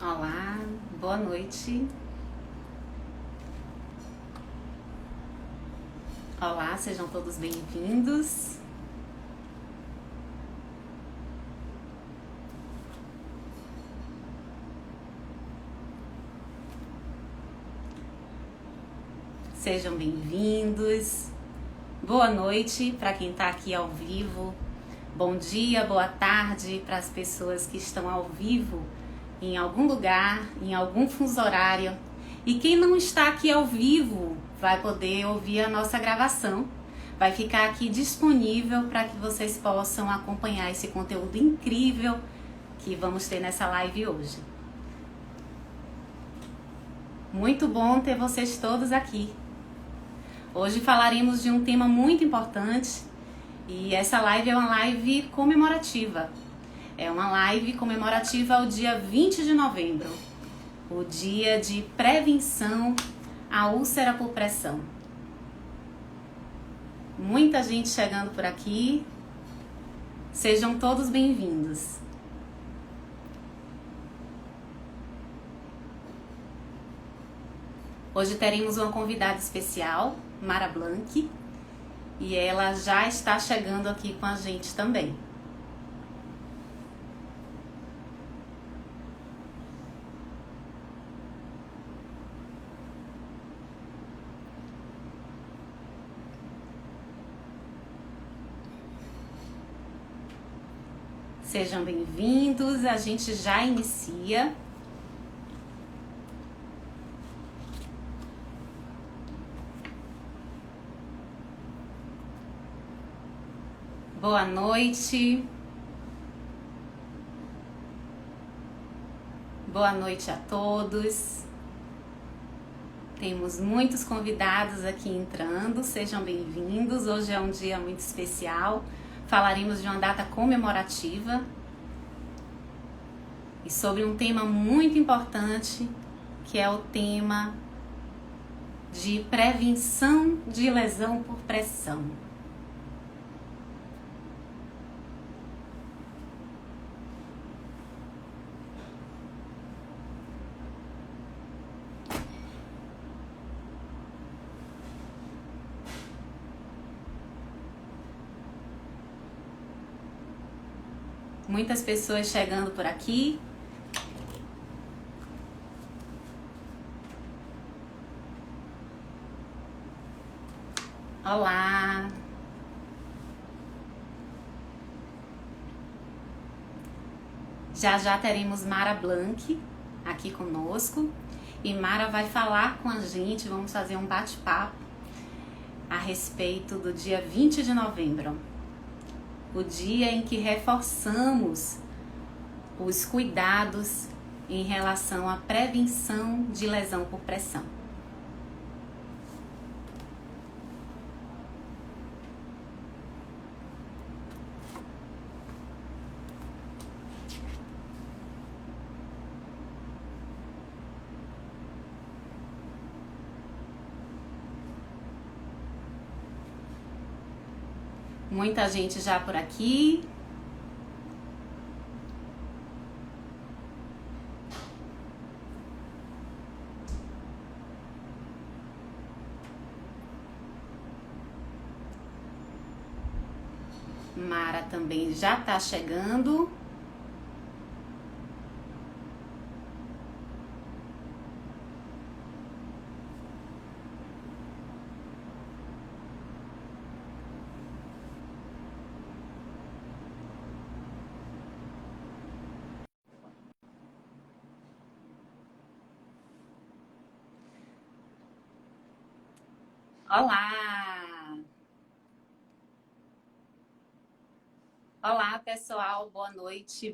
Olá, boa noite. Olá, sejam todos bem-vindos. Sejam bem-vindos. Boa noite para quem está aqui ao vivo. Bom dia, boa tarde para as pessoas que estão ao vivo em algum lugar, em algum fuso horário. E quem não está aqui ao vivo vai poder ouvir a nossa gravação. Vai ficar aqui disponível para que vocês possam acompanhar esse conteúdo incrível que vamos ter nessa live hoje. Muito bom ter vocês todos aqui. Hoje falaremos de um tema muito importante e essa live é uma live comemorativa. É uma live comemorativa ao dia 20 de novembro, o dia de prevenção à úlcera por pressão. Muita gente chegando por aqui. Sejam todos bem-vindos. Hoje teremos uma convidada especial, Mara Blanc, e ela já está chegando aqui com a gente também. Sejam bem-vindos, a gente já inicia. Boa noite. Boa noite a todos. Temos muitos convidados aqui entrando, sejam bem-vindos. Hoje é um dia muito especial. Falaremos de uma data comemorativa e sobre um tema muito importante, que é o tema de prevenção de lesão por pressão. Muitas pessoas chegando por aqui. Olá! Já teremos Mara Blanc aqui conosco. E Mara vai falar com a gente, vamos fazer um bate-papo a respeito do dia 20 de novembro. O dia em que reforçamos os cuidados em relação à prevenção de lesão por pressão. Muita gente já por aqui. Mara também já está chegando. Olá! Olá, pessoal, boa noite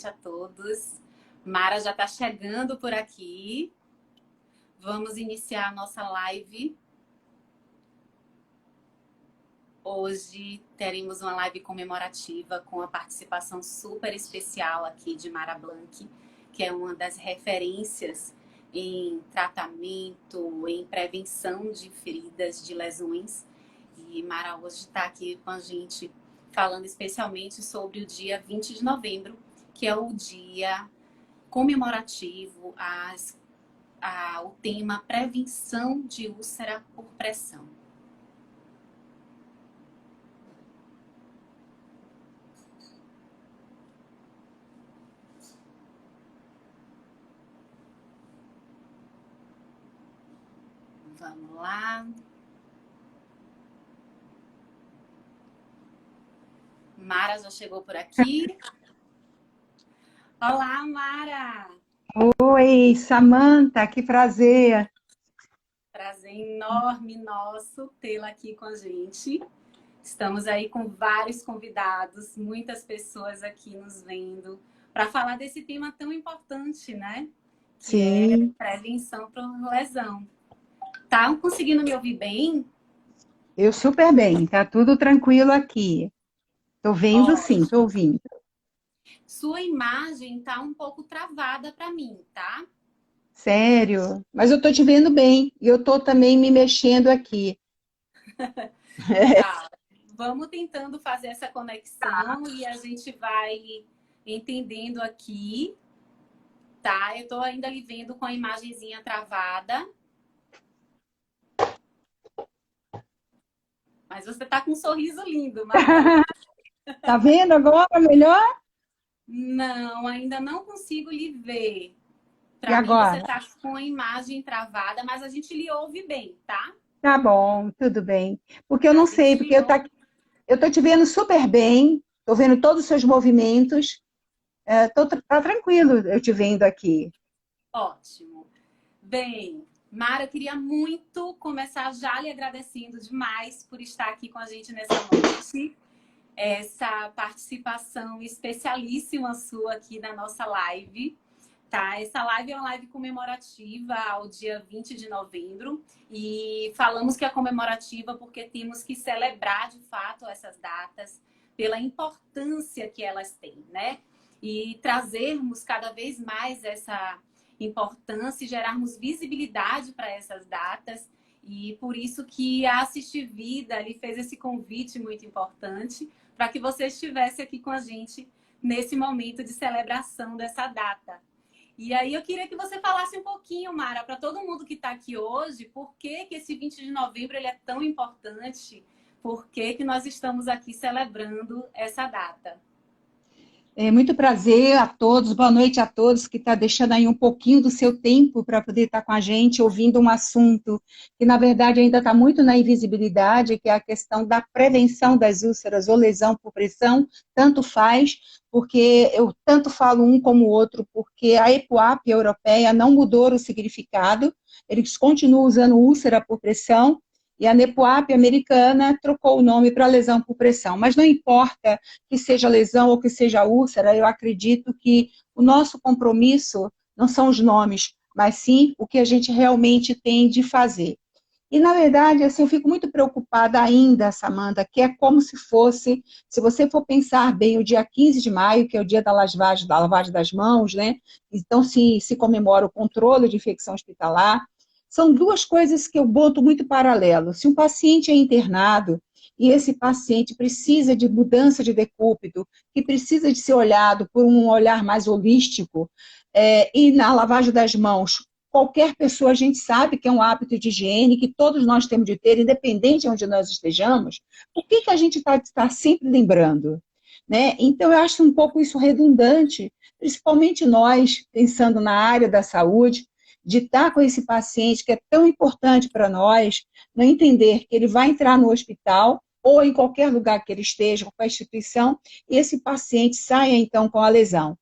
a todos. Mara já está chegando por aqui. Vamos iniciar a nossa live. Hoje teremos uma live comemorativa com a participação super especial aqui de Mara Blanc, que é uma das referências em tratamento, em prevenção de feridas, de lesões. E Mara hoje está aqui com a gente falando especialmente sobre o dia 20 de novembro, que é o dia comemorativo o tema prevenção de úlcera por pressão. Vamos lá. Mara já chegou por aqui. Olá, Mara! Oi, Samantha, que prazer. Prazer enorme nosso tê-la aqui com a gente. Estamos aí com vários convidados, muitas pessoas aqui nos vendo, para falar desse tema tão importante, né? Que é prevenção para lesão. Tá conseguindo me ouvir bem? Eu super bem, tá tudo tranquilo aqui. Tô vendo sim, tô ouvindo. Sua imagem tá um pouco travada para mim, tá? Sério? Mas eu tô te vendo bem e eu tô também me mexendo aqui. Tá. Vamos tentando fazer essa conexão e a gente vai entendendo aqui, tá? Eu tô ainda lhe vendo com a imagenzinha travada. Mas você tá com um sorriso lindo, Mara. Tá vendo agora melhor? Não, ainda não consigo lhe ver. E Para mim você agora? tá com a imagem travada, mas a gente lhe ouve bem, tá? Tá bom, tudo bem. Porque eu A não gente sei, porque lhe ouve. eu tô te vendo super bem, tô vendo todos os seus movimentos. Tá tranquilo eu te vendo aqui. Ótimo. Bem, Mara, eu queria muito começar já lhe agradecendo demais por estar aqui com a gente nessa noite. Essa participação especialíssima sua aqui na nossa live. Tá, essa live é uma live comemorativa ao dia 20 de novembro e falamos que é comemorativa porque temos que celebrar de fato essas datas pela importância que elas têm, né? E trazermos cada vez mais essa importância e gerarmos visibilidade para essas datas. E por isso que a Assistir Vida lhe fez esse convite muito importante para que você estivesse aqui com a gente nesse momento de celebração dessa data. E aí eu queria que você falasse um pouquinho, Mara, para todo mundo que está aqui hoje, por que esse 20 de novembro ele é tão importante, por que nós estamos aqui celebrando essa data. Muito prazer a todos, boa noite a todos que está deixando aí um pouquinho do seu tempo para poder estar com a gente, ouvindo um assunto que, na verdade, ainda está muito na invisibilidade, que é a questão da prevenção das úlceras ou lesão por pressão, tanto faz, porque eu tanto falo um como o outro, porque a EPUAP europeia não mudou o significado, eles continuam usando úlcera por pressão, e a NEPUAP americana trocou o nome para lesão por pressão. Mas não importa que seja lesão ou que seja úlcera, eu acredito que o nosso compromisso não são os nomes, mas sim o que a gente realmente tem de fazer. E, na verdade, assim, eu fico muito preocupada ainda, Samantha, que é como se fosse, se você for pensar bem, o dia 15 de maio, que é o dia da lavagem das mãos, né? Então, se comemora o controle de infecção hospitalar. São duas coisas que eu boto muito paralelo. Se um paciente é internado e esse paciente precisa de mudança de decúbito, que precisa de ser olhado por um olhar mais holístico, e na lavagem das mãos, qualquer pessoa, a gente sabe que é um hábito de higiene que todos nós temos de ter, independente de onde nós estejamos, por que a gente está sempre lembrando? Né? Então, eu acho um pouco isso redundante, principalmente nós, pensando na área da saúde, de estar com esse paciente que é tão importante para nós, não entender que ele vai entrar no hospital ou em qualquer lugar que ele esteja, qualquer instituição, e esse paciente saia, então, com a lesão.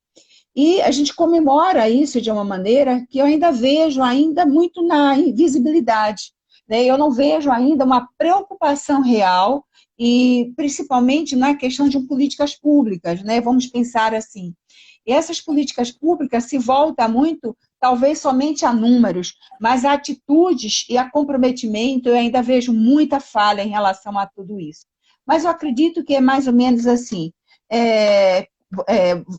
E a gente comemora isso de uma maneira que eu ainda vejo ainda muito na invisibilidade. Né? Eu não vejo ainda uma preocupação real e principalmente na questão de políticas públicas. Né? Vamos pensar assim. E essas políticas públicas se voltam muito, talvez somente a números, mas a atitudes e a comprometimento eu ainda vejo muita falha em relação a tudo isso. Mas eu acredito que é mais ou menos assim.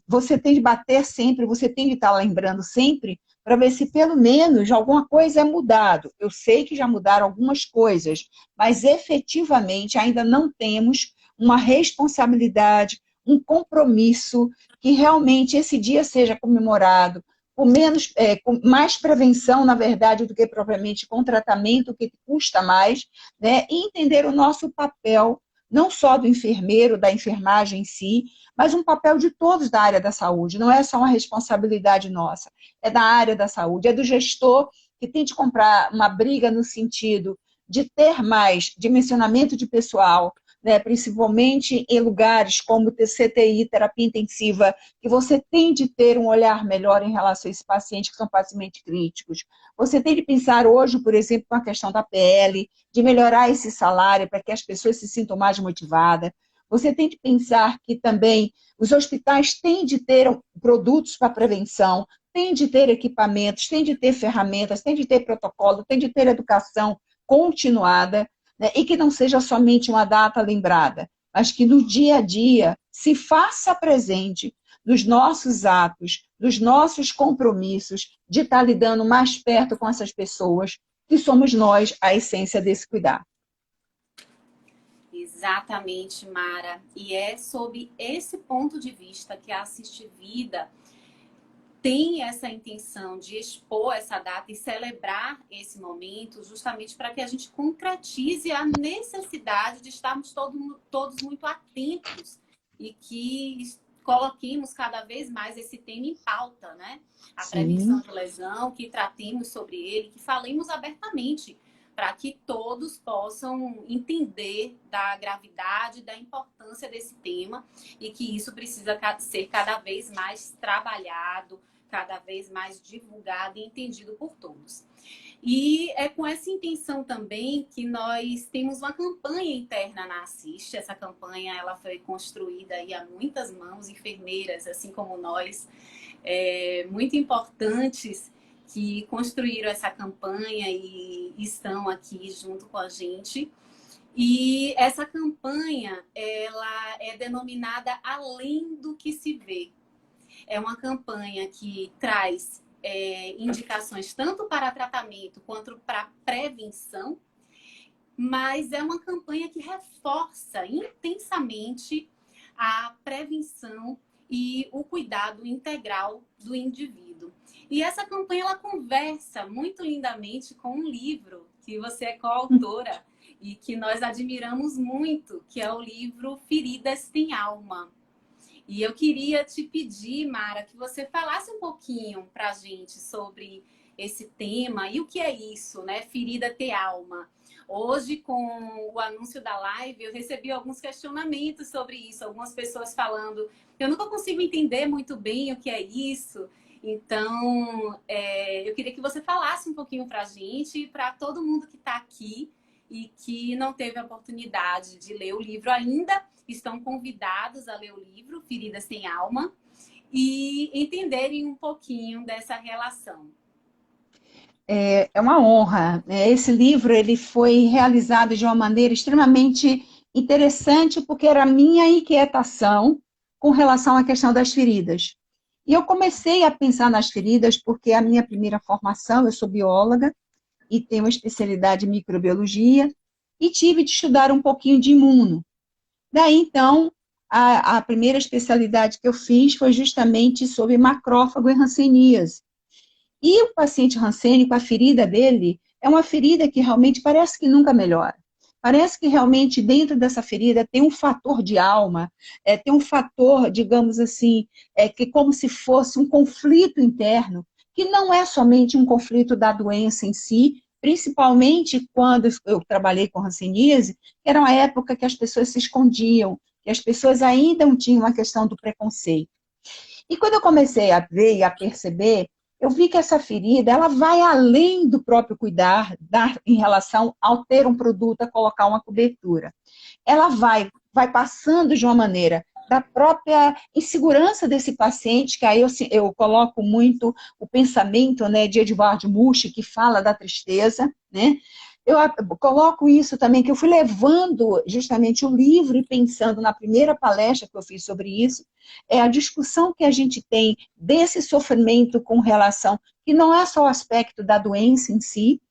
Você tem de bater sempre, você tem de estar lembrando sempre, para ver se pelo menos alguma coisa é mudado. Eu sei que já mudaram algumas coisas, mas efetivamente ainda não temos uma responsabilidade, um compromisso que realmente esse dia seja comemorado com mais prevenção, na verdade, do que propriamente com tratamento, que custa mais, né? E entender o nosso papel, não só do enfermeiro, da enfermagem em si, mas um papel de todos da área da saúde. Não é só uma responsabilidade nossa, é da área da saúde, é do gestor que tem de comprar uma briga no sentido de ter mais dimensionamento de pessoal, né, principalmente em lugares como CTI, terapia intensiva, que você tem de ter um olhar melhor em relação a esses pacientes que são pacientes críticos. Você tem de pensar hoje, por exemplo, com a questão da PL, de melhorar esse salário para que as pessoas se sintam mais motivadas. Você tem de pensar que também os hospitais têm de ter produtos para prevenção, têm de ter equipamentos, têm de ter ferramentas, têm de ter protocolo, têm de ter educação continuada, né, e que não seja somente uma data lembrada, mas que no dia a dia se faça presente nos nossos atos, nos nossos compromissos, de estar lidando mais perto com essas pessoas, que somos nós a essência desse cuidar. Exatamente, Mara. E é sob esse ponto de vista que a Assiste Vida tem essa intenção de expor essa data e celebrar esse momento, justamente para que a gente concretize a necessidade de estarmos todos muito atentos e que coloquemos cada vez mais esse tema em pauta, né? A prevenção de lesão, que tratemos sobre ele, que falemos abertamente, para que todos possam entender da gravidade, da importância desse tema e que isso precisa ser cada vez mais trabalhado, cada vez mais divulgado e entendido por todos. E é com essa intenção também que nós temos uma campanha interna na Assiste. Essa campanha ela foi construída aí a muitas mãos, enfermeiras, assim como nós, muito importantes, que construíram essa campanha e estão aqui junto com a gente. E essa campanha ela é denominada Além do que se vê. É uma campanha que traz indicações tanto para tratamento quanto para prevenção, mas é uma campanha que reforça intensamente a prevenção e o cuidado integral do indivíduo. E essa campanha ela conversa muito lindamente com um livro que você é coautora e que nós admiramos muito, que é o livro Feridas Têm Alma. E eu queria te pedir, Mara, que você falasse um pouquinho para a gente sobre esse tema e o que é isso, né? Ferida ter alma. Hoje, com o anúncio da live, eu recebi alguns questionamentos sobre isso. Algumas pessoas falando, eu nunca consigo entender muito bem o que é isso. Então, eu queria que você falasse um pouquinho para a gente e para todo mundo que está aqui e que não teve a oportunidade de ler o livro ainda, estão convidados a ler o livro Feridas Sem Alma e entenderem um pouquinho dessa relação. É uma honra. Esse livro ele foi realizado de uma maneira extremamente interessante, porque era a minha inquietação com relação à questão das feridas. E eu comecei a pensar nas feridas porque a minha primeira formação, eu sou bióloga e tenho uma especialidade em microbiologia e tive de estudar um pouquinho de imuno. Daí, então, a primeira especialidade que eu fiz foi justamente sobre macrófago e hanseníase. E o paciente hansênico, a ferida dele, é uma ferida que realmente parece que nunca melhora. Parece que realmente dentro dessa ferida tem um fator de alma, tem um fator, digamos assim, que como se fosse um conflito interno, que não é somente um conflito da doença em si, principalmente quando eu trabalhei com hanseníase, que era uma época que as pessoas se escondiam, que as pessoas ainda não tinham a questão do preconceito. E quando eu comecei a ver e a perceber, eu vi que essa ferida, ela vai além do próprio cuidar em relação ao ter um produto, a colocar uma cobertura. Ela vai passando de uma maneira da própria insegurança desse paciente, que aí eu coloco muito o pensamento, né, de Edvard Munch, que fala da tristeza, né? Eu coloco isso também, que eu fui levando justamente o livro e pensando na primeira palestra que eu fiz sobre isso, é a discussão que a gente tem desse sofrimento com relação, que não é só o aspecto da doença em si,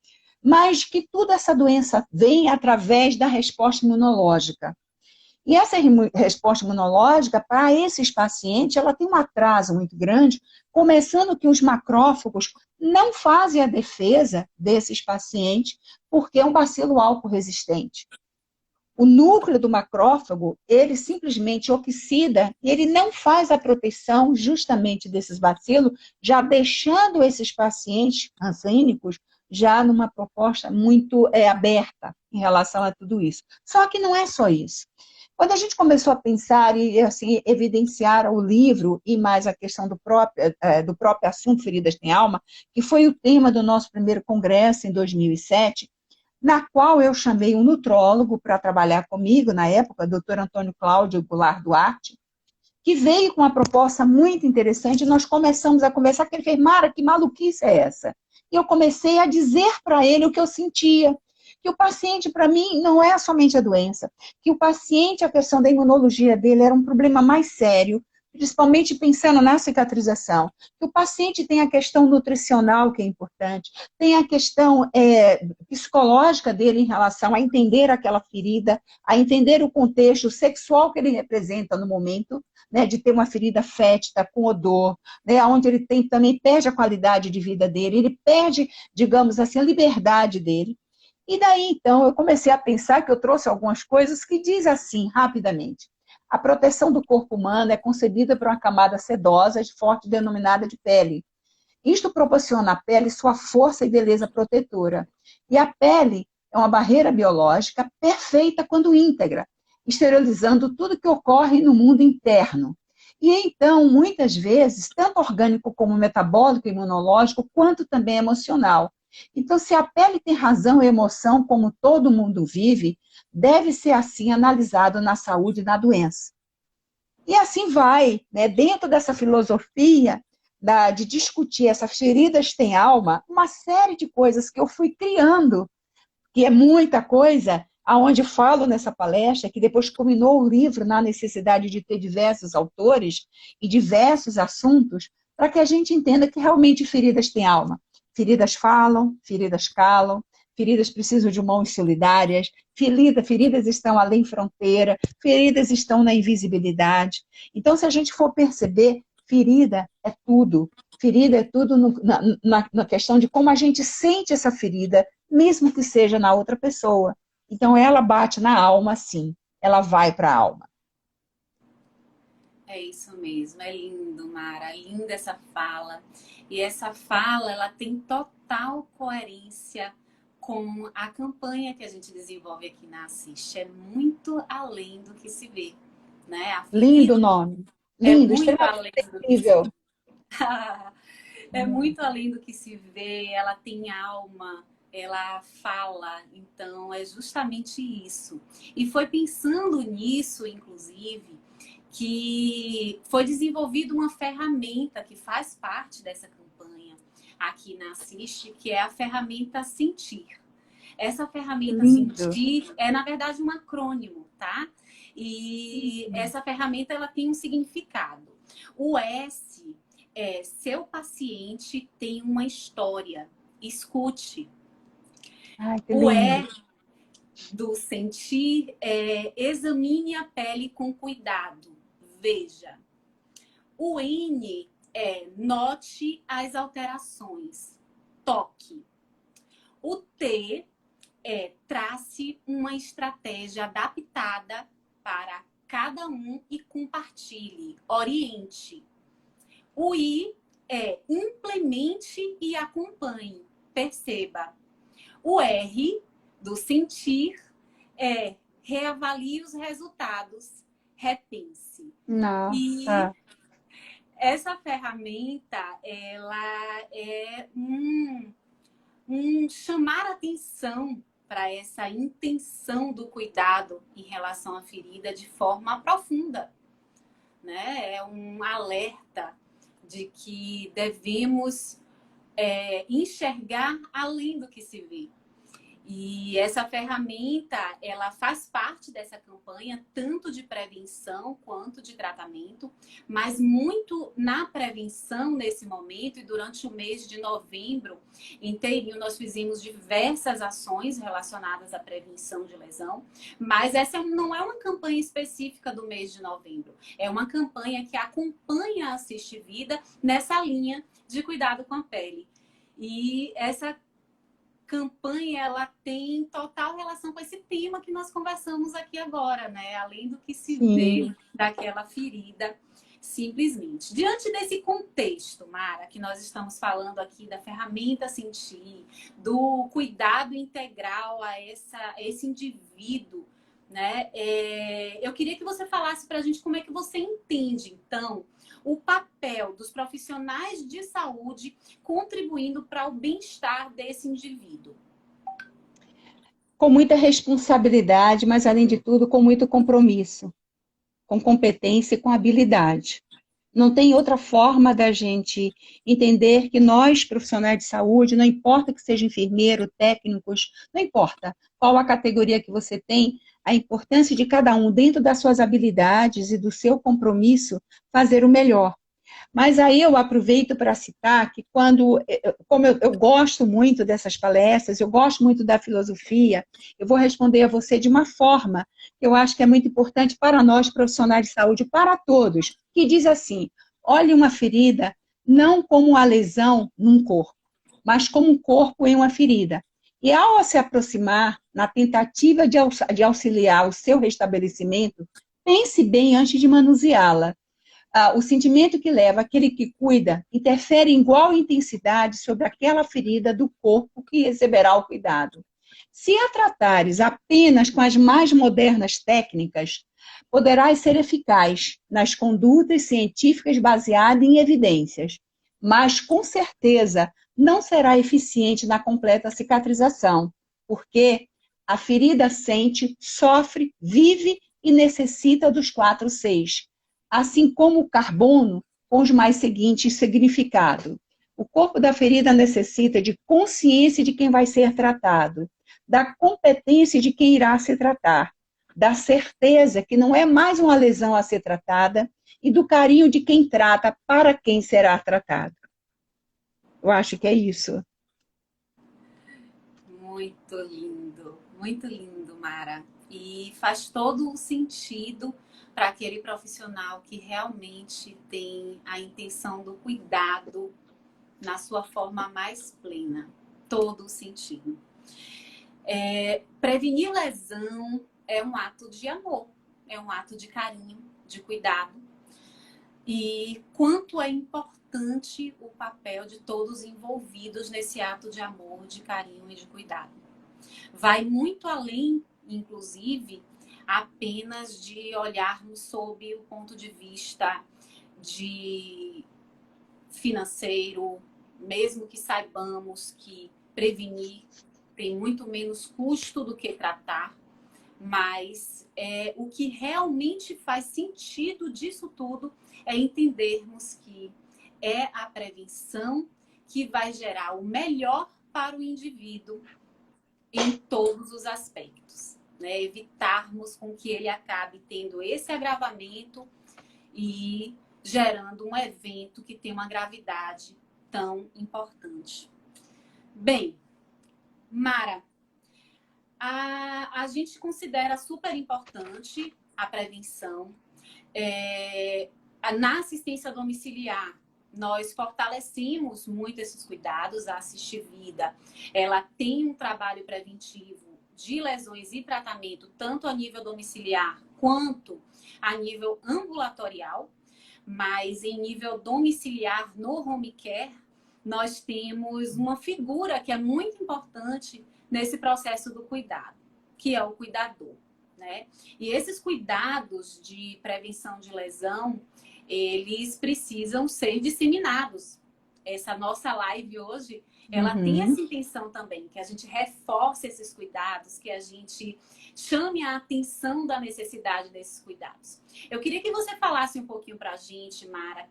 mas que toda essa doença vem através da resposta imunológica. E essa resposta imunológica, para esses pacientes, ela tem um atraso muito grande, começando que os macrófagos não fazem a defesa desses pacientes, porque é um bacilo álcool resistente. O núcleo do macrófago, ele simplesmente oxida, e ele não faz a proteção justamente desses bacilos, já deixando esses pacientes ansênicos já numa proposta muito aberta em relação a tudo isso. Só que não é só isso. Quando a gente começou a pensar e assim, evidenciar o livro e mais a questão do próprio assunto Feridas Têm Alma, que foi o tema do nosso primeiro congresso em 2007, na qual eu chamei um nutrólogo para trabalhar comigo, na época, o doutor Antônio Cláudio Goulart Duarte, que veio com uma proposta muito interessante, e nós começamos a conversar, que ele fez, Mara, que maluquice é essa? E eu comecei a dizer para ele o que eu sentia, que o paciente, para mim, não é somente a doença, que o paciente, a questão da imunologia dele era um problema mais sério, principalmente pensando na cicatrização, que o paciente tem a questão nutricional, que é importante, tem a questão psicológica dele em relação a entender aquela ferida, a entender o contexto sexual que ele representa no momento, né, de ter uma ferida fétida, com odor, né, onde ele também perde a qualidade de vida dele, ele perde, digamos assim, a liberdade dele. E daí, então, eu comecei a pensar que eu trouxe algumas coisas que diz assim, rapidamente. A proteção do corpo humano é concebida por uma camada sedosa, forte, denominada de pele. Isto proporciona à pele sua força e beleza protetora. E a pele é uma barreira biológica perfeita quando íntegra, esterilizando tudo que ocorre no mundo interno. E então, muitas vezes, tanto orgânico como metabólico e imunológico, quanto também emocional. Então, se a pele tem razão e emoção, como todo mundo vive, deve ser assim analisado na saúde e na doença. E assim vai, né? Dentro dessa filosofia de discutir essas feridas têm alma, uma série de coisas que eu fui criando, que é muita coisa, aonde falo nessa palestra, que depois culminou o livro na necessidade de ter diversos autores e diversos assuntos, para que a gente entenda que realmente feridas têm alma. Feridas falam, feridas calam, feridas precisam de mãos solidárias, feridas estão além fronteira, feridas estão na invisibilidade. Então, se a gente for perceber, ferida é tudo. Ferida é tudo na questão de como a gente sente essa ferida, mesmo que seja na outra pessoa. Então, ela bate na alma, sim. Ela vai para a alma. É isso mesmo, é lindo, Mara, linda essa fala. E essa fala, ela tem total coerência com a campanha que a gente desenvolve aqui na Assiste. É muito além do que se vê, né? A Lindo o ferida nome. é Lindo, muito extremamente além do que se sensível. é muito além do que se vê, ela tem alma, ela fala, então é justamente isso. E foi pensando nisso, inclusive, que foi desenvolvida uma ferramenta que faz parte dessa campanha aqui na Assiste, que é a ferramenta Sentir. Essa ferramenta Lindo. Sentir é, na verdade, um acrônimo, tá? E essa ferramenta ela tem um significado. O S é seu paciente tem uma história, escute. Ai, que O lindo. E do sentir é examine a pele com cuidado, veja. O N é note as alterações, toque. O T é trace uma estratégia adaptada para cada um e compartilhe, oriente. O I é implemente e acompanhe, perceba. O R do sentir é reavalie os resultados, repense. E Nossa. essa ferramenta, ela é um chamar atenção para essa intenção do cuidado em relação à ferida de forma profunda, né? É um alerta de que devemos enxergar além do que se vê. E essa ferramenta, ela faz parte dessa campanha, tanto de prevenção quanto de tratamento, mas muito na prevenção nesse momento e durante o mês de novembro inteirinho nós fizemos diversas ações relacionadas à prevenção de lesão, mas essa não é uma campanha específica do mês de novembro, é uma campanha que acompanha a Assiste Vida nessa linha de cuidado com a pele. E essa campanha, ela tem total relação com esse tema que nós conversamos aqui agora, né? Além do que se Sim. vê daquela ferida, simplesmente. Diante desse contexto, Mara, que nós estamos falando aqui da ferramenta Sentir, do cuidado integral a esse indivíduo, né? Eu queria que você falasse para a gente como é que você entende, então, o papel dos profissionais de saúde contribuindo para o bem-estar desse indivíduo. Com muita responsabilidade, mas além de tudo, com muito compromisso, com competência e com habilidade. Não tem outra forma da gente entender que nós, profissionais de saúde, não importa que seja enfermeiro, técnicos, não importa qual a categoria que você tem, a importância de cada um, dentro das suas habilidades e do seu compromisso, fazer o melhor. Mas aí eu aproveito para citar que como eu gosto muito dessas palestras, eu gosto muito da filosofia, eu vou responder a você de uma forma que eu acho que é muito importante para nós, profissionais de saúde, para todos, que diz assim, olhe uma ferida não como uma lesão num corpo, mas como um corpo em uma ferida. E ao se aproximar, na tentativa de auxiliar o seu restabelecimento, pense bem antes de manuseá-la. O sentimento que leva aquele que cuida interfere em igual intensidade sobre aquela ferida do corpo que receberá o cuidado. Se a tratares apenas com as mais modernas técnicas, poderás ser eficaz nas condutas científicas baseadas em evidências, mas com certeza não será eficiente na completa cicatrização, porque a ferida sente, sofre, vive e necessita dos 4 Cs, assim como o carbono, com os mais seguintes significados. O corpo da ferida necessita de consciência de quem vai ser tratado, da competência de quem irá se tratar, da certeza que não é mais uma lesão a ser tratada e do carinho de quem trata para quem será tratado. Eu acho que é isso. Muito lindo, Mara. E faz todo o sentido para aquele profissional que realmente tem a intenção do cuidado na sua forma mais plena. Todo o sentido. Prevenir lesão é um ato de amor, é um ato de carinho, de cuidado. E quanto é importante o papel de todos envolvidos nesse ato de amor, de carinho e de cuidado. Vai muito além, inclusive, apenas de olharmos sob o ponto de vista de financeiro, mesmo que saibamos que prevenir tem muito menos custo do que tratar, mas o que realmente faz sentido disso tudo é entendermos que é a prevenção que vai gerar o melhor para o indivíduo em todos os aspectos, né? Evitarmos com que ele acabe tendo esse agravamento e gerando um evento que tem uma gravidade tão importante. Bem, Mara, a gente considera super importante a prevenção. Na assistência domiciliar, nós fortalecemos muito esses cuidados. A Assiste Vida, ela tem um trabalho preventivo de lesões e tratamento, tanto a nível domiciliar quanto a nível ambulatorial, mas em nível domiciliar, no home care, nós temos uma figura que é muito importante nesse processo do cuidado, que é o cuidador, né? E esses cuidados de prevenção de lesão, eles precisam ser disseminados. Essa nossa live hoje, ela tem essa intenção também, que a gente reforce esses cuidados, que a gente chame a atenção da necessidade desses cuidados. Eu queria que você falasse um pouquinho para a gente, Mara,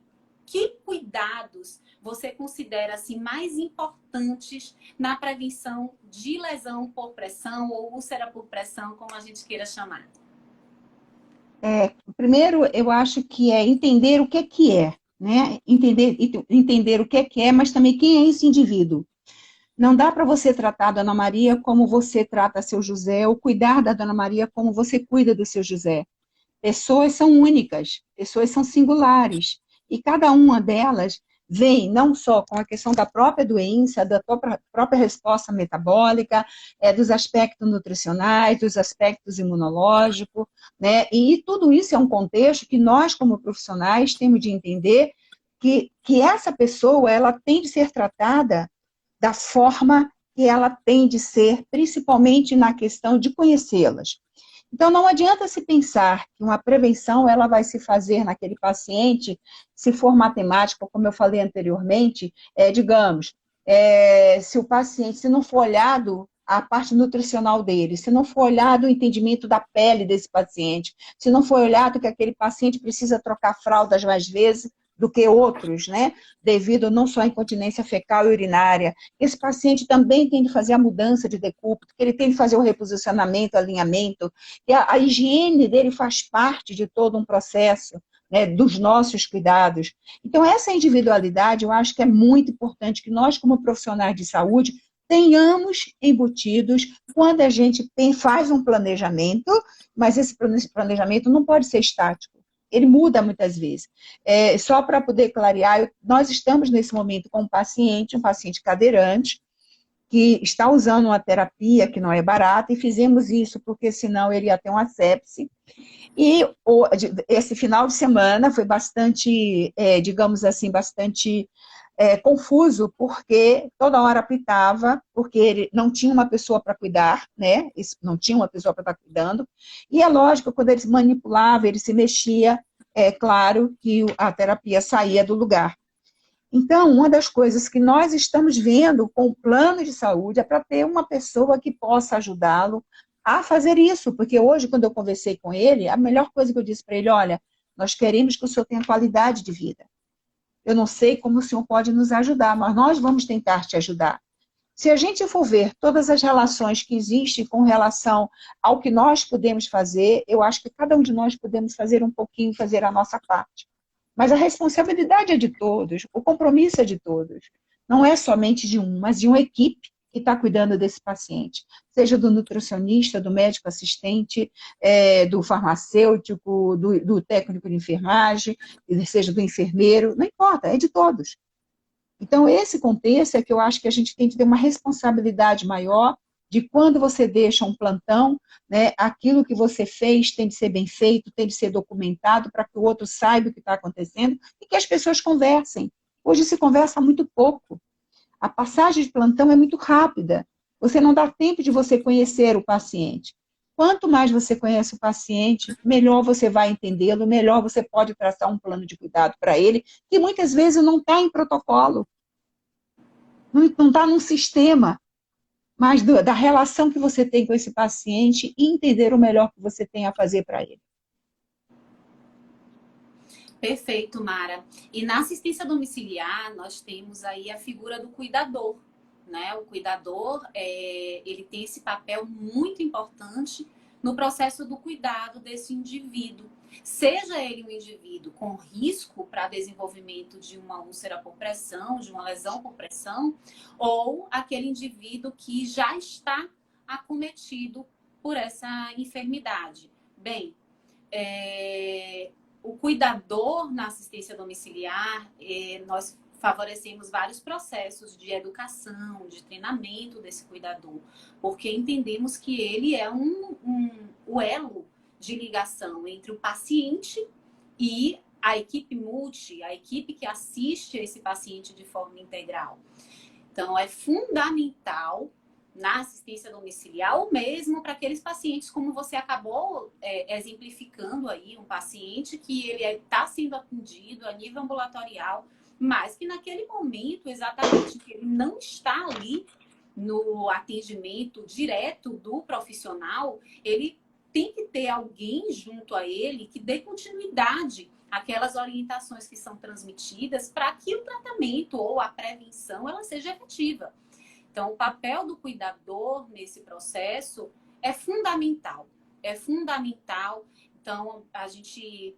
que cuidados você considera assim, mais importantes na prevenção de lesão por pressão ou úlcera por pressão, como a gente queira chamar? Primeiro, eu acho que é entender o que é, né? Entender o que é, mas também quem é esse indivíduo. Não dá para você tratar a Dona Maria como você trata seu José, ou cuidar da Dona Maria como você cuida do seu José. Pessoas são únicas, pessoas são singulares, e cada uma delas vem não só com a questão da própria doença, da própria resposta metabólica, dos aspectos nutricionais, dos aspectos imunológicos, né? E tudo isso é um contexto que nós, como profissionais, temos de entender que essa pessoa ela tem de ser tratada da forma que ela tem de ser, principalmente na questão de conhecê-las. Então, não adianta se pensar que uma prevenção ela vai se fazer naquele paciente, se for matemática, como eu falei anteriormente, digamos, se o paciente, se não for olhado a parte nutricional dele, se não for olhado o entendimento da pele desse paciente, se não for olhado que aquele paciente precisa trocar fraldas mais vezes do que outros, né? Devido não só à incontinência fecal e urinária. Esse paciente também tem que fazer a mudança de decúbito, que ele tem que fazer o reposicionamento, alinhamento, e a higiene dele faz parte de todo um processo, né, dos nossos cuidados. Então, essa individualidade, eu acho que é muito importante que nós, como profissionais de saúde, tenhamos embutidos quando a gente faz um planejamento, mas esse planejamento não pode ser estático. Ele muda muitas vezes. Só para poder clarear, nós estamos nesse momento com um paciente cadeirante, que está usando uma terapia que não é barata, e fizemos isso porque senão ele ia ter uma sepse. E esse final de semana foi bastante, digamos assim, bastante confuso, porque toda hora apitava, porque ele não tinha uma pessoa para cuidar, né? Não tinha uma pessoa para estar cuidando. E é lógico, quando ele se manipulava, ele se mexia, é claro que a terapia saía do lugar. Então, uma das coisas que nós estamos vendo com o plano de saúde é para ter uma pessoa que possa ajudá-lo a fazer isso, porque hoje, quando eu conversei com ele, a melhor coisa que eu disse para ele, olha, nós queremos que o senhor tenha qualidade de vida. Eu não sei como o senhor pode nos ajudar, mas nós vamos tentar te ajudar. Se a gente for ver todas as relações que existem com relação ao que nós podemos fazer, eu acho que cada um de nós podemos fazer um pouquinho, fazer a nossa parte. Mas a responsabilidade é de todos, o compromisso é de todos. Não é somente de um, mas de uma equipe que está cuidando desse paciente. Seja do nutricionista, do médico assistente, do farmacêutico, do técnico de enfermagem, seja do enfermeiro, não importa, é de todos. Então, esse contexto é que eu acho que a gente tem que ter uma responsabilidade maior de quando você deixa um plantão, né, aquilo que você fez tem de ser bem feito, tem de ser documentado para que o outro saiba o que está acontecendo e que as pessoas conversem. Hoje se conversa muito pouco. A passagem de plantão é muito rápida. Você não dá tempo de você conhecer o paciente. Quanto mais você conhece o paciente, melhor você vai entendê-lo, melhor você pode traçar um plano de cuidado para ele, que muitas vezes não está em protocolo, não está num sistema, mas da relação que você tem com esse paciente e entender o melhor que você tem a fazer para ele. Perfeito, Mara. E na assistência domiciliar, nós temos aí a figura do cuidador, né? O cuidador, ele tem esse papel muito importante no processo do cuidado desse indivíduo. Seja ele um indivíduo com risco para desenvolvimento de uma úlcera por pressão, de uma lesão por pressão, ou aquele indivíduo que já está acometido por essa enfermidade. Bem, o cuidador na assistência domiciliar, nós favorecemos vários processos de educação, de treinamento desse cuidador, porque entendemos que ele é o elo de ligação entre o paciente e a equipe multi, a equipe que assiste a esse paciente de forma integral. Então, é fundamental na assistência domiciliar, ou mesmo para aqueles pacientes, como você acabou exemplificando aí, um paciente que ele está sendo atendido a nível ambulatorial, mas que naquele momento, exatamente, que ele não está ali no atendimento direto do profissional, ele tem que ter alguém junto a ele que dê continuidade aquelas orientações que são transmitidas para que o tratamento ou a prevenção ela seja efetiva. Então, o papel do cuidador nesse processo é fundamental. É fundamental. Então, a gente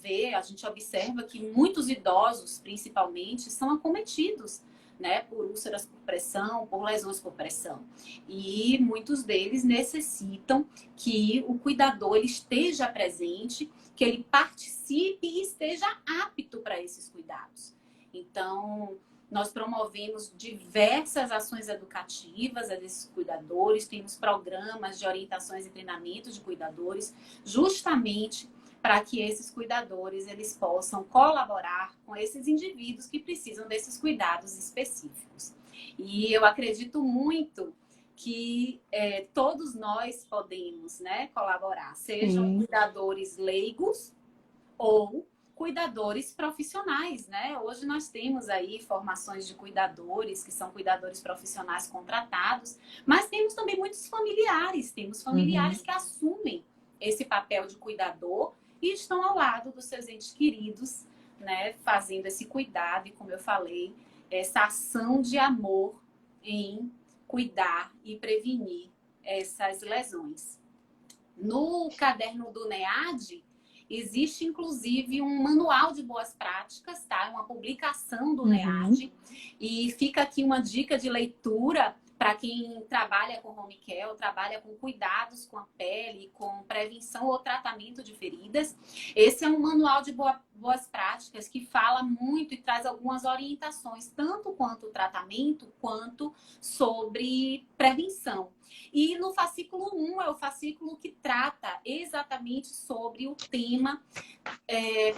vê, a gente observa que muitos idosos, principalmente, são acometidos, né, por úlceras por pressão, por lesões por pressão. E muitos deles necessitam que o cuidador ele esteja presente, que ele participe e esteja apto para esses cuidados. Então, nós promovemos diversas ações educativas a esses cuidadores, temos programas de orientações e treinamentos de cuidadores, justamente para que esses cuidadores eles possam colaborar com esses indivíduos que precisam desses cuidados específicos. E eu acredito muito que todos nós podemos, né, colaborar, sejam cuidadores leigos ou cuidadores profissionais, né? Hoje nós temos aí formações de cuidadores, que são cuidadores profissionais contratados, mas temos também muitos familiares, temos familiares que assumem esse papel de cuidador e estão ao lado dos seus entes queridos, né? Fazendo esse cuidado e, como eu falei, essa ação de amor em cuidar e prevenir essas lesões. No caderno do NEAD, existe, inclusive, um manual de boas práticas, tá? Uma publicação do NEAD. E fica aqui uma dica de leitura para quem trabalha com home care, ou trabalha com cuidados com a pele, com prevenção ou tratamento de feridas. Esse é um manual de boas práticas que fala muito e traz algumas orientações, tanto quanto o tratamento, quanto sobre prevenção. E no fascículo 1 é o fascículo que trata exatamente sobre o tema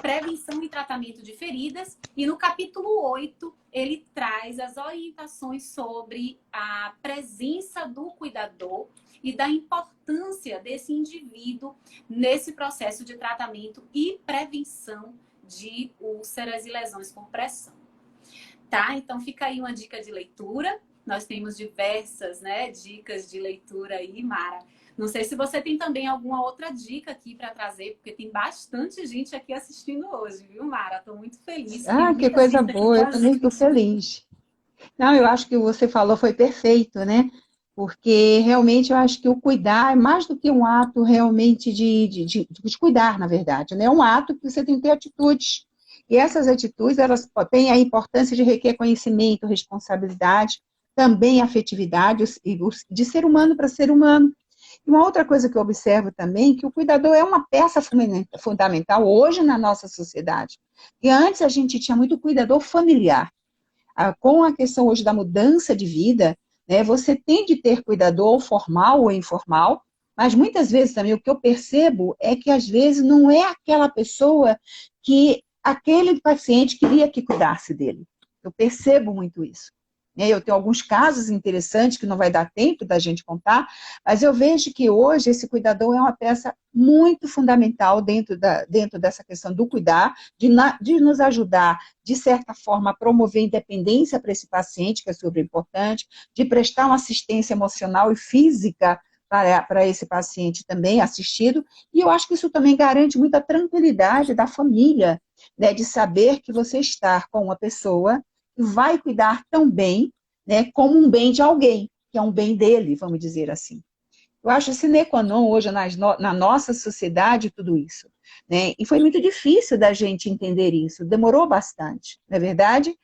prevenção e tratamento de feridas. E no capítulo 8, ele traz as orientações sobre a presença do cuidador e da importância desse indivíduo nesse processo de tratamento e prevenção de úlceras e lesões por pressão. Tá? Então fica aí uma dica de leitura. Nós temos diversas, né, dicas de leitura aí, Mara. Não sei se você tem também alguma outra dica aqui para trazer, porque tem bastante gente aqui assistindo hoje, viu, Mara? Estou muito feliz. Que coisa boa, eu também estou feliz. Não, eu acho que o que você falou foi perfeito, né? Porque realmente eu acho que o cuidar é mais do que um ato realmente de cuidar, na verdade, né? É um ato que você tem que ter atitudes. E essas atitudes, elas têm a importância de requer conhecimento, responsabilidade, também afetividade, de ser humano para ser humano. E uma outra coisa que eu observo também, que o cuidador é uma peça fundamental hoje na nossa sociedade. E antes a gente tinha muito cuidador familiar. Com a questão hoje da mudança de vida, né, você tem de ter cuidador formal ou informal, mas muitas vezes também o que eu percebo é que às vezes não é aquela pessoa que aquele paciente queria que cuidasse dele. Eu percebo muito isso. Eu tenho alguns casos interessantes que não vai dar tempo da gente contar, mas eu vejo que hoje esse cuidador é uma peça muito fundamental dentro dessa questão do cuidar, de nos ajudar, de certa forma, a promover independência para esse paciente, que é super importante, de prestar uma assistência emocional e física para esse paciente também assistido, e eu acho que isso também garante muita tranquilidade da família, né, de saber que você está com uma pessoa que vai cuidar tão bem, né, como um bem de alguém, que é um bem dele, vamos dizer assim. Eu acho sine qua non hoje na nossa sociedade tudo isso, né? E foi muito difícil da gente entender isso, demorou bastante, não é verdade?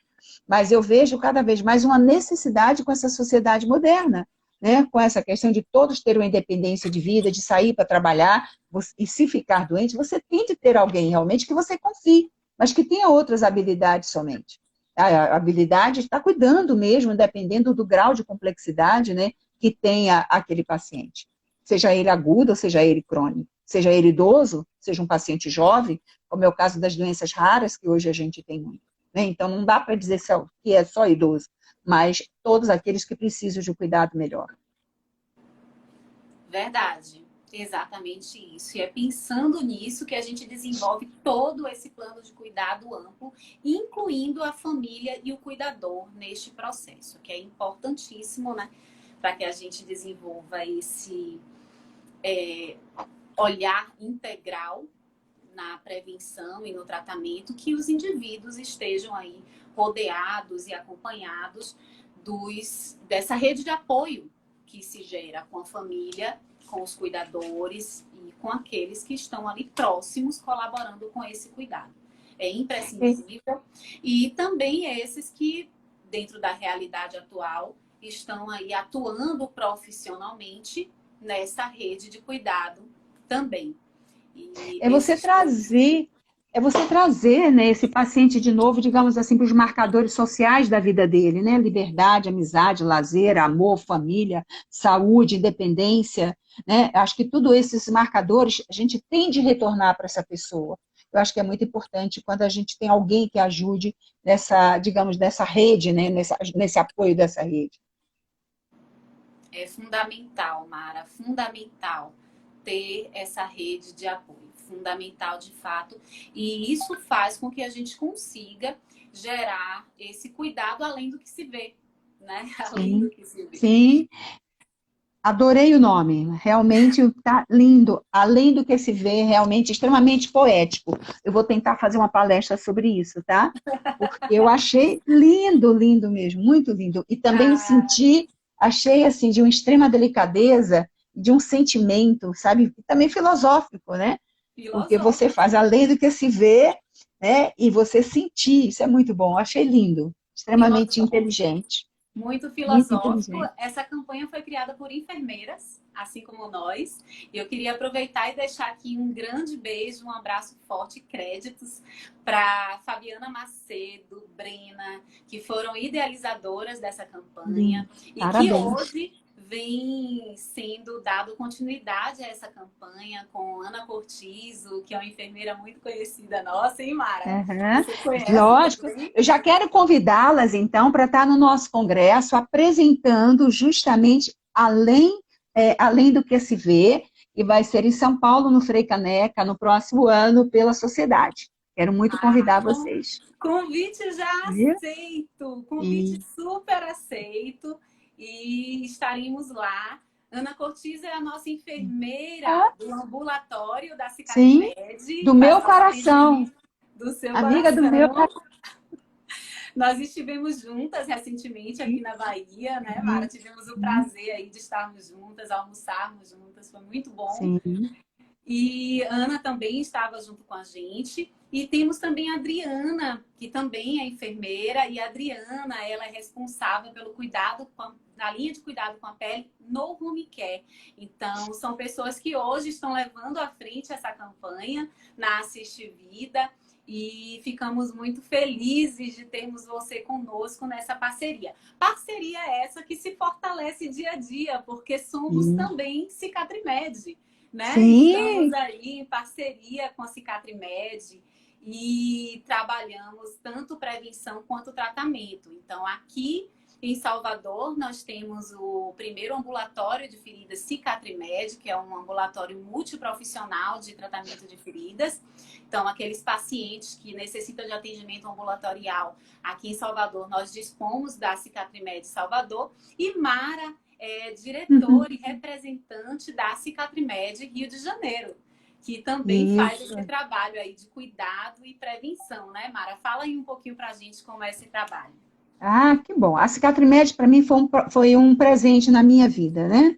Mas eu vejo cada vez mais uma necessidade com essa sociedade moderna, né? Com essa questão de todos terem uma independência de vida, de sair para trabalhar, e se ficar doente, você tem de ter alguém realmente que você confie, mas que tenha outras habilidades somente. A habilidade está cuidando mesmo, dependendo do grau de complexidade, né, que tenha aquele paciente. Seja ele agudo, ou seja ele crônico. Seja ele idoso, seja um paciente jovem, como é o caso das doenças raras, que hoje a gente tem muito. Né? Então, não dá para dizer que é só idoso, mas todos aqueles que precisam de um cuidado melhor. Verdade. Exatamente isso. E é pensando nisso que a gente desenvolve todo esse plano de cuidado amplo, incluindo a família e o cuidador neste processo, que é importantíssimo, né? Para que a gente desenvolva esse olhar integral na prevenção e no tratamento, que os indivíduos estejam aí rodeados e acompanhados dessa rede de apoio que se gera com a família, com os cuidadores e com aqueles que estão ali próximos colaborando com esse cuidado. É imprescindível. E também esses que, dentro da realidade atual, estão aí atuando profissionalmente nessa rede de cuidado também. É você trazer, né, esse paciente de novo, digamos assim, para os marcadores sociais da vida dele, né? Liberdade, amizade, lazer, amor, família, saúde, independência, né? Acho que tudo esses marcadores a gente tem de retornar para essa pessoa. Eu acho que é muito importante quando a gente tem alguém que ajude nessa, digamos, nessa rede, né? Nesse apoio dessa rede. É fundamental, Mara, fundamental ter essa rede de apoio. Fundamental, de fato. E isso faz com que a gente consiga gerar esse cuidado além do que se vê, né? Além do que se vê. Sim. Adorei o nome, realmente está lindo, além do que se vê, realmente extremamente poético. Eu vou tentar fazer uma palestra sobre isso, tá? Porque eu achei lindo, lindo mesmo, muito lindo. E também achei assim, de uma extrema delicadeza, de um sentimento, sabe? E também filosófico, né? Porque você faz além do que se vê, né? E você sentir, isso é muito bom, achei lindo, extremamente inteligente. Muito filosófico. Essa campanha foi criada por enfermeiras, assim como nós. E eu queria aproveitar e deixar aqui um grande beijo, um abraço forte e créditos para Fabiana Macedo, Brena, que foram idealizadoras dessa campanha. Parabéns. E que hoje vem sendo dado continuidade a essa campanha com Ana Cortizo, que é uma enfermeira muito conhecida nossa, hein, Mara? Você conhece? Lógico. Eu já quero convidá-las, então, para estar no nosso congresso apresentando justamente além do que se vê, e vai ser em São Paulo, no Frei Caneca, no próximo ano, pela sociedade. Quero muito convidar vocês. Convite já aceito, convite super aceito. E estaremos lá. Ana Cortizo é a nossa enfermeira do ambulatório da Cicatrimed. Sim, do meu coração. Do seu amiga coração. Do meu coração. Nós estivemos juntas recentemente aqui na Bahia, né, Mara? Tivemos o prazer aí de estarmos juntas, almoçarmos juntas, foi muito bom. Sim. E Ana também estava junto com a gente. E temos também a Adriana, que também é enfermeira. E a Adriana, ela é responsável pelo cuidado, na linha de cuidado com a pele no home care. Então, são pessoas que hoje estão levando à frente essa campanha na Assiste Vida. E ficamos muito felizes de termos você conosco nessa parceria. Parceria essa que se fortalece dia a dia, porque somos também Cicatrimed. Né? Estamos aí em parceria com a Cicatrimed e trabalhamos tanto prevenção quanto tratamento. Então, aqui em Salvador, nós temos o primeiro ambulatório de feridas Cicatrimed, que é um ambulatório multiprofissional de tratamento de feridas. Então, aqueles pacientes que necessitam de atendimento ambulatorial, aqui em Salvador, nós dispomos da Cicatrimed Salvador. E Mara é diretor e representante da Cicatrimed Rio de Janeiro, que também faz esse trabalho aí de cuidado e prevenção, né, Mara? Fala aí um pouquinho pra gente como é esse trabalho. Ah, que bom. A Cicatrimed, para mim, foi um presente na minha vida, né?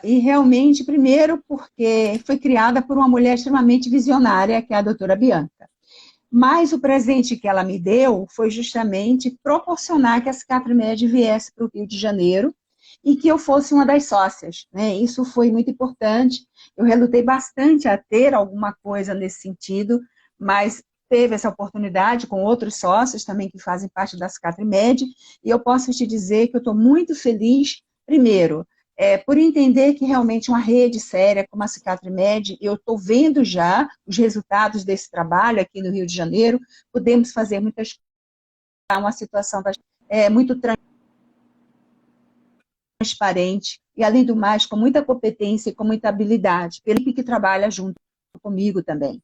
E realmente, primeiro, porque foi criada por uma mulher extremamente visionária, que é a doutora Bianca. Mas o presente que ela me deu foi justamente proporcionar que a Cicatrimed viesse para o Rio de Janeiro e que eu fosse uma das sócias, né? Isso foi muito importante. Eu relutei bastante a ter alguma coisa nesse sentido, mas teve essa oportunidade com outros sócios também que fazem parte da Cicatrimed, e eu posso te dizer que eu estou muito feliz, primeiro, por entender que realmente uma rede séria como a Cicatrimed, eu estou vendo já os resultados desse trabalho aqui no Rio de Janeiro, podemos fazer muitas coisas, uma situação muito transparente, e além do mais, com muita competência e com muita habilidade, pela equipe que trabalha junto comigo também.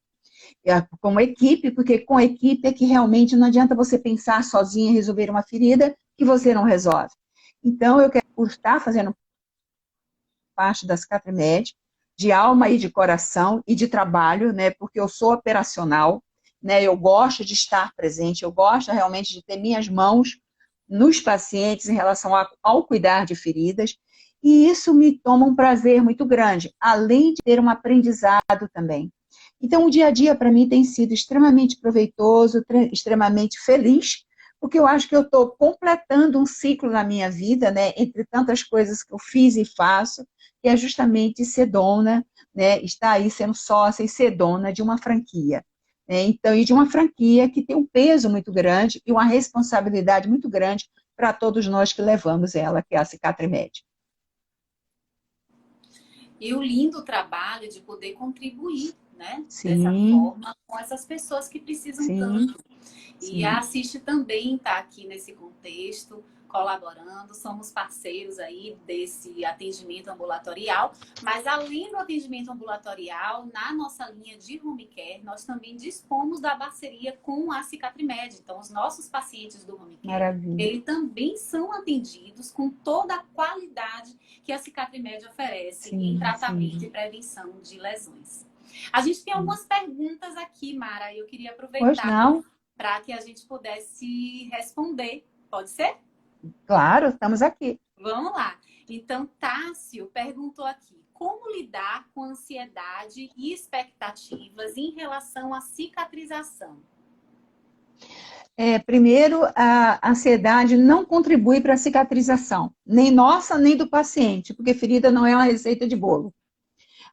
Como equipe, porque com equipe é que realmente não adianta você pensar sozinha em resolver uma ferida que você não resolve. Então, eu quero estar fazendo parte da Cicatrimed, de alma e de coração e de trabalho, né? Porque eu sou operacional, né? Eu gosto de estar presente, eu gosto realmente de ter minhas mãos nos pacientes em relação ao cuidar de feridas, e isso me toma um prazer muito grande, além de ter um aprendizado também. Então, o dia a dia para mim tem sido extremamente proveitoso, extremamente feliz, porque eu acho que eu estou completando um ciclo na minha vida, né, entre tantas coisas que eu fiz e faço, que é justamente ser dona, né, estar aí sendo sócia e ser dona de uma franquia. Né, então, e de uma franquia que tem um peso muito grande e uma responsabilidade muito grande para todos nós que levamos ela, que é a Cicatrimed. E o lindo trabalho de poder contribuir, né, dessa Sim, forma com essas pessoas que precisam sim, tanto. E a sim. Assiste também está aqui nesse contexto, colaborando, somos parceiros aí desse atendimento ambulatorial, mas além do atendimento ambulatorial, na nossa linha de home care, nós também dispomos da parceria com a Cicatrimed. Então, os nossos pacientes do home care, Maravilha. eles também são atendidos com toda a qualidade que a Cicatrimed oferece em Sim, tratamento sim. e prevenção de lesões. A gente tem Sim. algumas perguntas aqui, Mara, e eu queria Pois aproveitar não, para que a gente pudesse responder. Pode ser? claro, estamos aqui. Vamos lá. Então, Tássio perguntou aqui: como lidar com ansiedade e expectativas em relação à cicatrização? Primeiro, a ansiedade não contribui para a cicatrização, nem nossa, nem do paciente, porque ferida não é uma receita de bolo.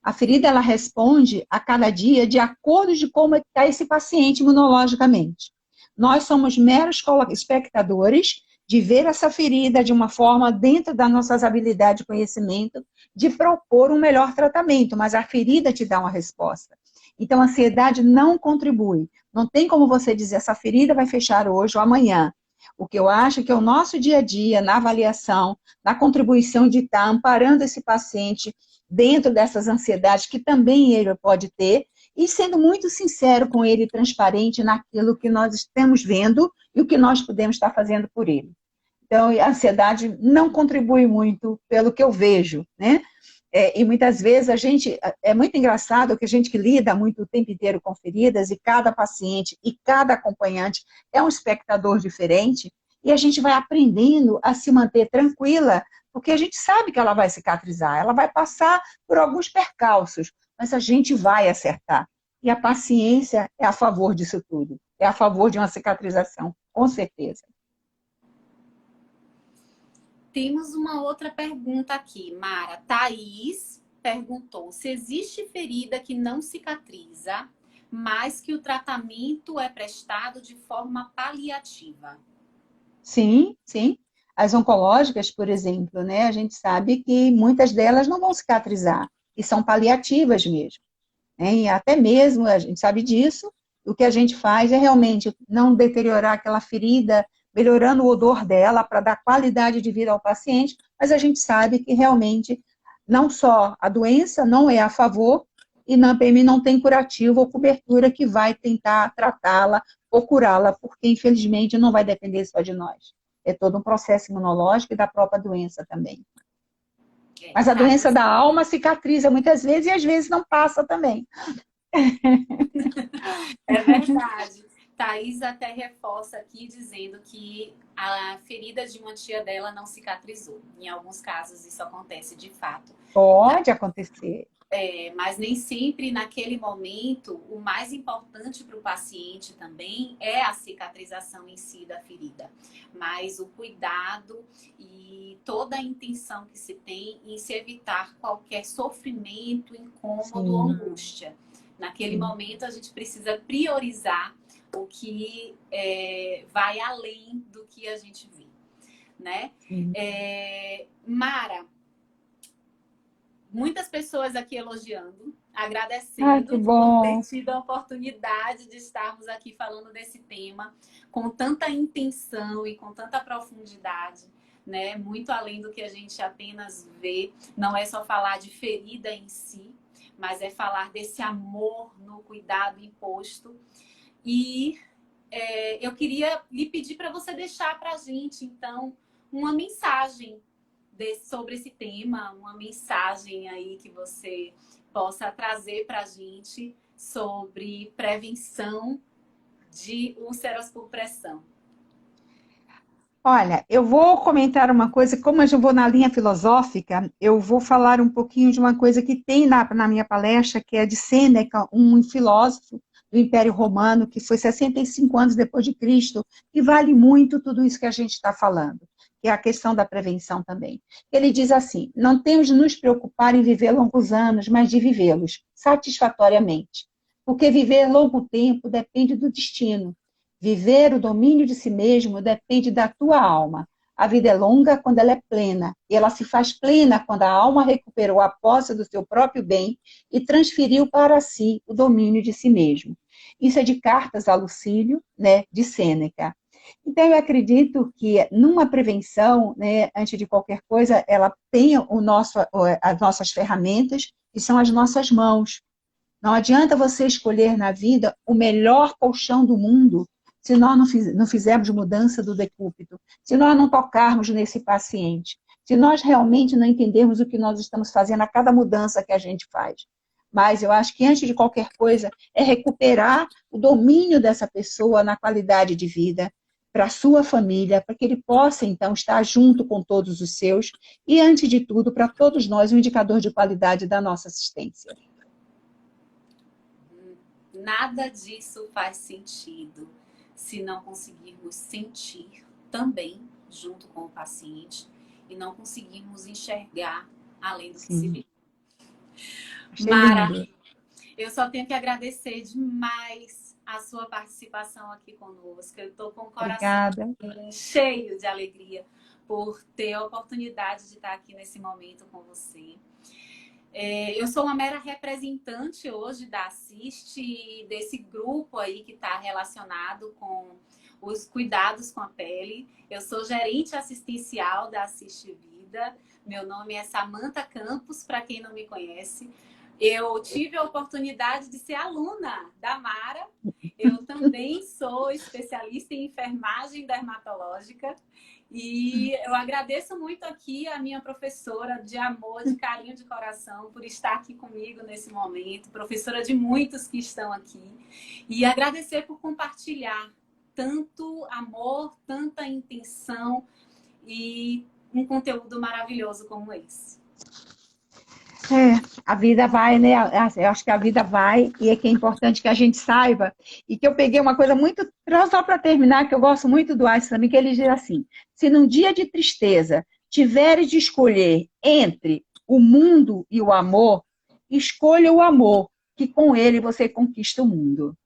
A ferida, ela responde a cada dia de acordo de como está esse paciente imunologicamente. Nós somos meros espectadores de ver essa ferida de uma forma dentro das nossas habilidades de conhecimento, de propor um melhor tratamento, mas a ferida te dá uma resposta. Então, a ansiedade não contribui. Não tem como você dizer, essa ferida vai fechar hoje ou amanhã. O que eu acho é que é o nosso dia a dia, na avaliação, na contribuição de estar amparando esse paciente dentro dessas ansiedades que também ele pode ter, e sendo muito sincero com ele, transparente naquilo que nós estamos vendo e o que nós podemos estar fazendo por ele. Então, a ansiedade não contribui muito pelo que eu vejo, né? E muitas vezes a gente, é muito engraçado que a gente que lida muito o tempo inteiro com feridas e cada paciente e cada acompanhante é um espectador diferente e a gente vai aprendendo a se manter tranquila, porque a gente sabe que ela vai cicatrizar, ela vai passar por alguns percalços, mas a gente vai acertar. E a paciência é a favor disso tudo, é a favor de uma cicatrização, com certeza. Temos uma outra pergunta aqui, Mara. Thaís perguntou se existe ferida que não cicatriza, mas que o tratamento é prestado de forma paliativa. Sim, sim. As oncológicas, por exemplo, né, a gente sabe que muitas delas não vão cicatrizar, e são paliativas mesmo. Né? E até mesmo, a gente sabe disso, o que a gente faz é realmente não deteriorar aquela ferida, melhorando o odor dela para dar qualidade de vida ao paciente, mas a gente sabe que realmente não só a doença não é a favor, e na PM não tem curativo ou cobertura que vai tentar tratá-la ou curá-la, porque infelizmente não vai depender só de nós. É todo um processo imunológico e da própria doença também. Mas a doença Thaís, da alma cicatriza muitas vezes e às vezes não passa também. é verdade. Thaís até reforça aqui dizendo que a ferida de uma tia dela não cicatrizou. Em alguns casos isso acontece de fato. Pode acontecer. Mas nem sempre naquele momento o mais importante para o paciente também é a cicatrização em si da ferida, mas o cuidado e toda a intenção que se tem em se evitar qualquer sofrimento, incômodo ou Sim, angústia. Naquele sim, momento a gente precisa priorizar o que vai além do que a gente vê, né? sim. Mara, muitas pessoas aqui elogiando, Ai, que agradecendo por ter bom. tido a oportunidade de estarmos aqui falando desse tema com tanta intenção e com tanta profundidade, né? Muito além do que a gente apenas vê. Não é só falar de ferida em si, mas é falar desse amor no cuidado imposto. E eu queria lhe pedir para você deixar para a gente, então, uma mensagem sobre esse tema, uma mensagem aí que você possa trazer para a gente sobre prevenção de úlceras por pressão. Olha, eu vou comentar uma coisa, como eu já vou na linha filosófica, eu vou falar um pouquinho de uma coisa que tem na minha palestra, que é de Sêneca, um filósofo do Império Romano, que foi 65 anos depois de Cristo, e vale muito tudo isso que a gente está falando, que é a questão da prevenção também. Ele diz assim: não temos de nos preocupar em viver longos anos, mas de vivê-los satisfatoriamente, porque viver longo tempo depende do destino. Viver o domínio de si mesmo depende da tua alma. A vida é longa quando ela é plena, e ela se faz plena quando a alma recuperou a posse do seu próprio bem e transferiu para si o domínio de si mesmo. Isso é de Cartas a Lucílio, né, de Sêneca. Então, eu acredito que numa prevenção, né, antes de qualquer coisa, ela tem as nossas ferramentas, que são as nossas mãos. Não adianta você escolher na vida o melhor colchão do mundo se nós não fizermos mudança do decúbito, se nós não tocarmos nesse paciente, se nós realmente não entendermos o que nós estamos fazendo a cada mudança que a gente faz. Mas eu acho que, antes de qualquer coisa, é recuperar o domínio dessa pessoa na qualidade de vida, para a sua família, para que ele possa, então, estar junto com todos os seus, e, antes de tudo, para todos nós, um indicador de qualidade da nossa assistência. Nada disso faz sentido se não conseguirmos sentir também junto com o paciente e não conseguirmos enxergar além do que se vê. Mara, eu só tenho que agradecer demais a sua participação aqui conosco. Eu estou com o coração cheio de alegria por ter a oportunidade de estar aqui nesse momento com você. Eu sou uma mera representante hoje da Assiste e desse grupo aí que está relacionado com os cuidados com a pele. Eu sou gerente assistencial da Assiste Vida. Meu nome é Samantha Campos, para quem não me conhece. Eu tive a oportunidade de ser aluna da Mara. Eu também sou especialista em enfermagem dermatológica. E eu agradeço muito aqui a minha professora de amor, de carinho de coração, por estar aqui comigo nesse momento, professora de muitos que estão aqui. E agradecer por compartilhar tanto amor, tanta intenção e um conteúdo maravilhoso como esse. A vida vai, né? Eu acho que a vida vai, e é que é importante que a gente saiba. E que eu peguei uma coisa muito, só para terminar, que eu gosto muito do Einstein também, que ele diz assim: se num dia de tristeza tiveres de escolher entre o mundo e o amor, escolha o amor, que com ele você conquista o mundo.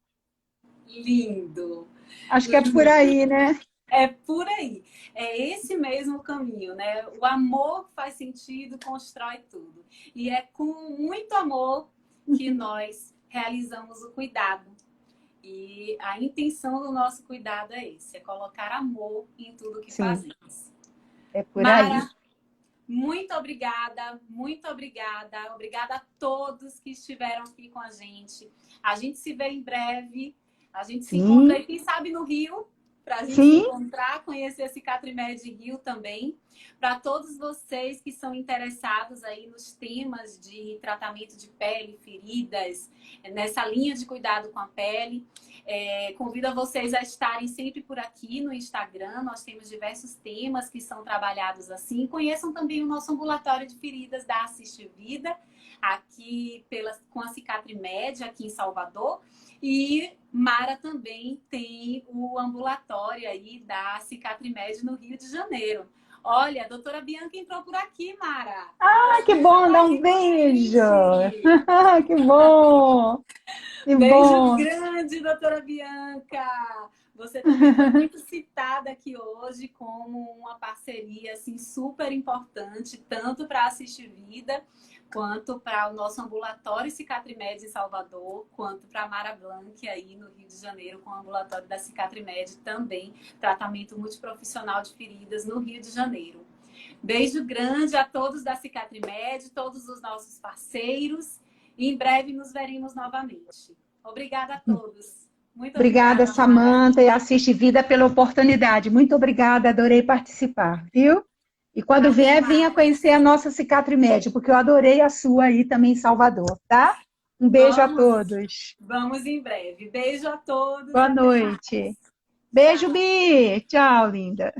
Lindo! Acho que é por aí, né? É por aí. É esse mesmo caminho, né? O amor faz sentido, constrói tudo. E é com muito amor que nós realizamos o cuidado. E a intenção do nosso cuidado é esse, é colocar amor em tudo que fazemos. É por Mara, aí. muito obrigada, muito obrigada. Obrigada a todos que estiveram aqui com a gente. A gente se vê em breve. A gente se encontra aí, quem sabe, no Rio, para a gente se encontrar, conhecer a Cicatrimed Rio também. Para todos vocês que são interessados aí nos temas de tratamento de pele, feridas, nessa linha de cuidado com a pele, convido a vocês a estarem sempre por aqui no Instagram. Nós temos diversos temas que são trabalhados assim. Conheçam também o nosso ambulatório de feridas da Assiste Vida, aqui com a Cicatrimed, aqui em Salvador. E Mara também tem o ambulatório aí da Cicatrimed no Rio de Janeiro. Olha, a doutora Bianca entrou por aqui, Mara. Que bom, dá um beijo. Que bom. Que beijo grande, doutora Bianca. Você também foi muito citada aqui hoje como uma parceria assim, super importante, tanto para a Assiste Vida, quanto para o nosso ambulatório Cicatrimed em Salvador, quanto para a Mara Blanc aí no Rio de Janeiro, com o ambulatório da Cicatrimed também, tratamento multiprofissional de feridas no Rio de Janeiro. Beijo grande a todos da Cicatrimed, todos os nossos parceiros, e em breve nos veremos novamente. Obrigada a todos. Muito obrigada, Samantha, e Assiste Vida pela oportunidade. Muito obrigada, adorei participar, viu? E quando vier, venha demais. conhecer a nossa Cicatrimédia, porque eu adorei a sua aí também em Salvador, tá? Um beijo a Vamos, todos. vamos em breve. Beijo a todos, Boa até noite. mais. Beijo, Tchau. Bi. Tchau, linda.